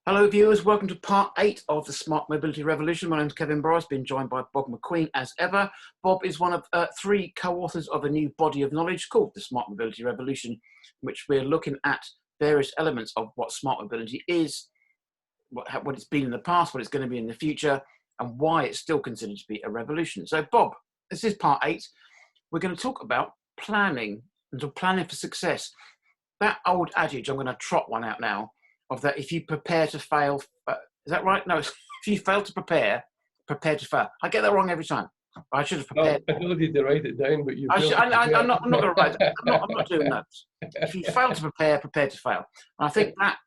Hello viewers, welcome to part 8 of the Smart Mobility Revolution. My name is Kevin Borras, been joined by Bob McQueen as ever. Bob is one of 3 co-authors of a new body of knowledge called the Smart Mobility Revolution, in which we're looking at various elements of what smart mobility is, what it's been in the past, what it's going to be in the future, and why it's still considered to be a revolution. So Bob, this is part 8. We're going to talk about planning and planning for success. That old adage, I'm going to trot one out now, of that if you prepare to fail, is that right? No, if you fail to prepare to fail. I get that wrong every time. I should have prepared. I told you to write it down, but you I'm not going to write it. I'm not doing notes. If you fail to prepare to fail. And I think that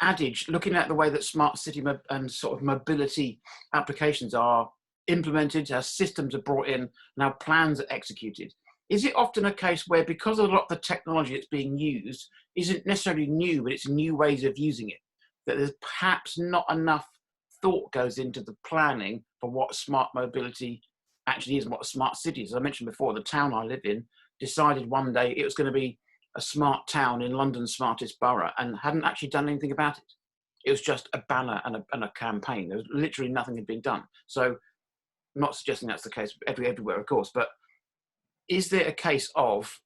adage, looking at the way that smart city and sort of mobility applications are implemented, how systems are brought in, and how plans are executed, is it often a case where, because a lot of the technology that's being used isn't necessarily new, but it's new ways of using it, that there's perhaps not enough thought goes into the planning for what smart mobility actually is and what a smart city is? As I mentioned before, the town I live in decided one day it was going to be a smart town in London's smartest borough and hadn't actually done anything about it. It was just a banner and a campaign. There was literally nothing had been done. So I'm not suggesting that's the case everywhere, of course, but is there a case of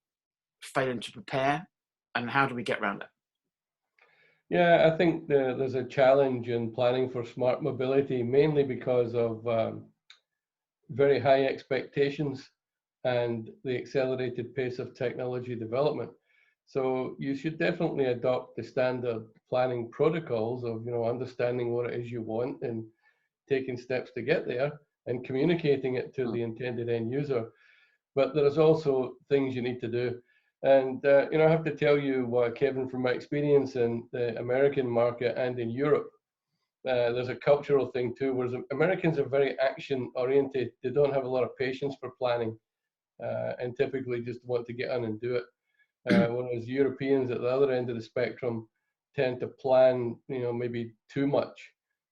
failing to prepare, and how do we get around it? Yeah, I think there's a challenge in planning for smart mobility, mainly because of very high expectations and the accelerated pace of technology development. So you should definitely adopt the standard planning protocols of, understanding what it is you want and taking steps to get there and communicating it to the intended end user. But there's also things you need to do. And, I have to tell you, Kevin, from my experience in the American market and in Europe, there's a cultural thing too, whereas Americans are very action oriented. They don't have a lot of patience for planning and typically just want to get on and do it. Whereas Europeans at the other end of the spectrum tend to plan, maybe too much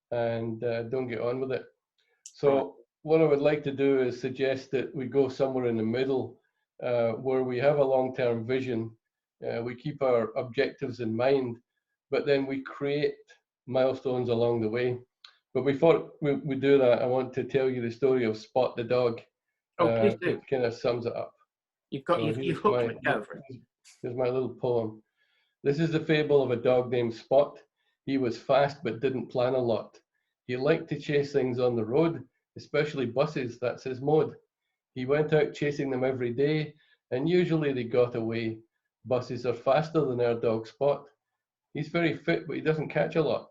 and don't get on with it. So what I would like to do is suggest that we go somewhere in the middle where we have a long-term vision, we keep our objectives in mind, but then we create milestones along the way. But before we do that, I want to tell you the story of Spot the dog. Please do. Which kind of sums it up. You've hooked me. Go for it. Here's my little poem. This is the fable of a dog named Spot. He was fast but didn't plan a lot. He liked to chase things on the road, especially buses. That's his mode. He went out chasing them every day, and usually they got away. Buses are faster than our dog Spot. He's very fit, but he doesn't catch a lot.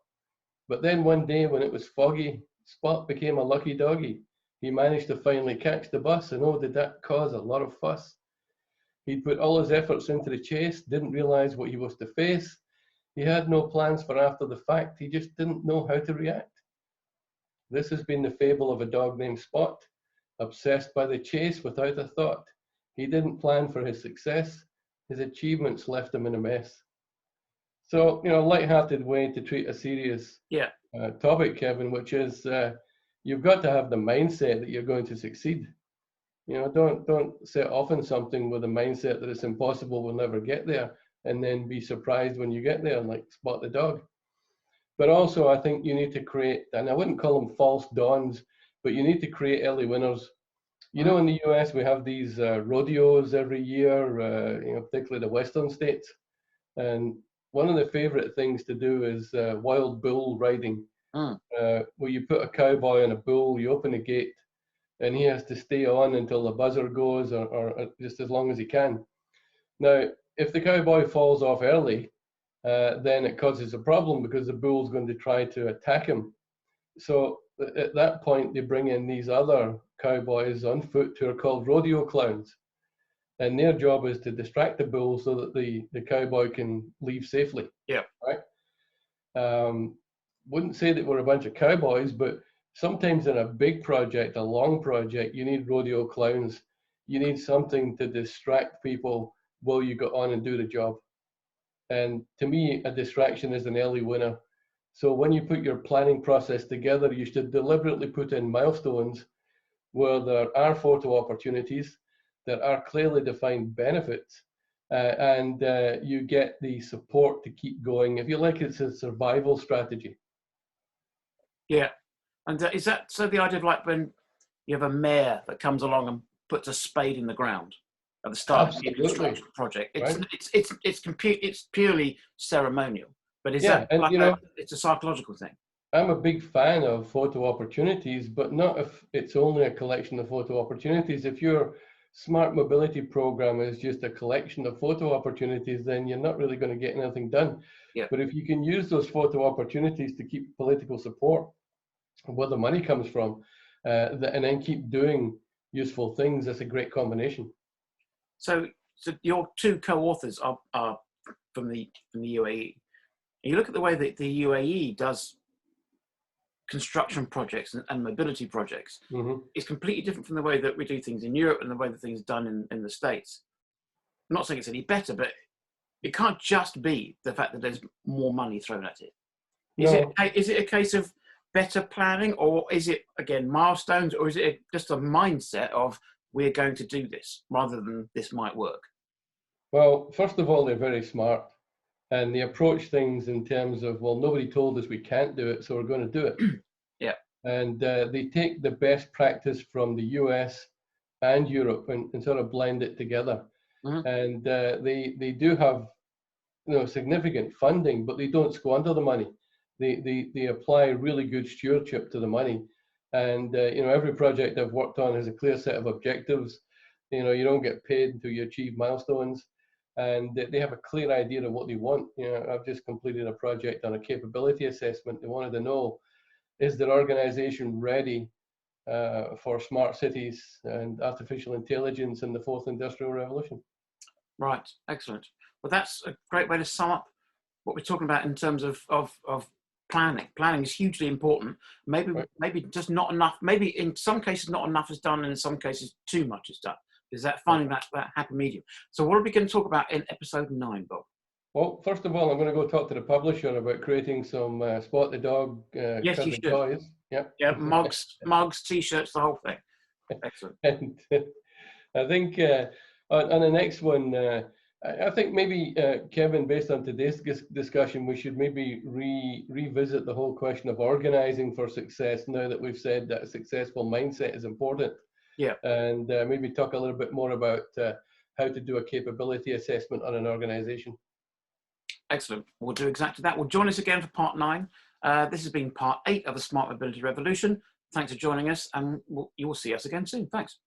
But then one day when it was foggy, Spot became a lucky doggy. He managed to finally catch the bus, and oh, did that cause a lot of fuss. He'd put all his efforts into the chase, didn't realize what he was to face. He had no plans for after the fact. He just didn't know how to react. This has been the fable of a dog named Spot, obsessed by the chase without a thought. He didn't plan for his success. His achievements left him in a mess. So, lighthearted way to treat a serious topic, Kevin, which is you've got to have the mindset that you're going to succeed. Don't set off on something with a mindset that it's impossible, we'll never get there, and then be surprised when you get there and like Spot the dog. But also, I think you need to create, and I wouldn't call them false dawns, but you need to create early winners. In the US, we have these rodeos every year, particularly the Western states. And one of the favorite things to do is wild bull riding, where you put a cowboy on a bull, you open a gate, and he has to stay on until the buzzer goes or just as long as he can. Now, if the cowboy falls off early, then it causes a problem because the bull's going to try to attack him. So at that point, they bring in these other cowboys on foot who are called rodeo clowns. And their job is to distract the bull so that the cowboy can leave safely. Yeah. Right? Wouldn't say that we're a bunch of cowboys, but sometimes in a big project, a long project, you need rodeo clowns. You need something to distract people while you go on and do the job. And to me, a distraction is an early winner. So when you put your planning process together, you should deliberately put in milestones where there are photo opportunities, there are clearly defined benefits, and you get the support to keep going. If you like, it's a survival strategy. Yeah. And is that so? The idea of like when you have a mayor that comes along and puts a spade in the ground at the start of your construction project, it's purely ceremonial. But is that and like it's a psychological thing? I'm a big fan of photo opportunities, but not if it's only a collection of photo opportunities. If your smart mobility program is just a collection of photo opportunities, then you're not really going to get anything done. Yeah. But if you can use those photo opportunities to keep political support, where the money comes from, and then keep doing useful things, that's a great combination. So your two co-authors are from the UAE. You look at the way that the UAE does construction projects and mobility projects. Mm-hmm. It's completely different from the way that we do things in Europe and the way that things are done in the States. I'm not saying it's any better, but it can't just be the fact that there's more money thrown at it. Is it a case of better planning, or is it, again, milestones, or is it just a mindset of we're going to do this rather than this might work? Well, first of all, they're very smart, and they approach things in terms of, well, nobody told us we can't do it, so we're going to do it. Yeah. And they take the best practice from the US and Europe and sort of blend it together. Mm-hmm. And they do have significant funding, but they don't squander the money. They apply really good stewardship to the money. And every project I've worked on has a clear set of objectives. You don't get paid until you achieve milestones, and they have a clear idea of what they want. I've just completed a project on a capability assessment. They wanted to know, is their organization ready for smart cities and artificial intelligence in the fourth industrial revolution? Right, excellent. Well, that's a great way to sum up what we're talking about in terms of planning. Planning is hugely important. Maybe just not enough. Maybe in some cases not enough is done, and in some cases too much is done. Is that finding that happy medium? So what are we going to talk about in episode 9, Bob? Well, first of all, I'm going to go talk to the publisher about creating some Spot the Dog yes, you should. toys. Yeah, mugs, t-shirts, the whole thing. Excellent. And I think on the next one, I think maybe, Kevin, based on today's discussion, we should maybe revisit the whole question of organizing for success now that we've said that a successful mindset is important. Yeah. And maybe talk a little bit more about how to do a capability assessment on an organization. Excellent. We'll do exactly that. Well, join us again for part 9. This has been part 8 of the Smart Mobility Revolution. Thanks for joining us, and you will see us again soon. Thanks.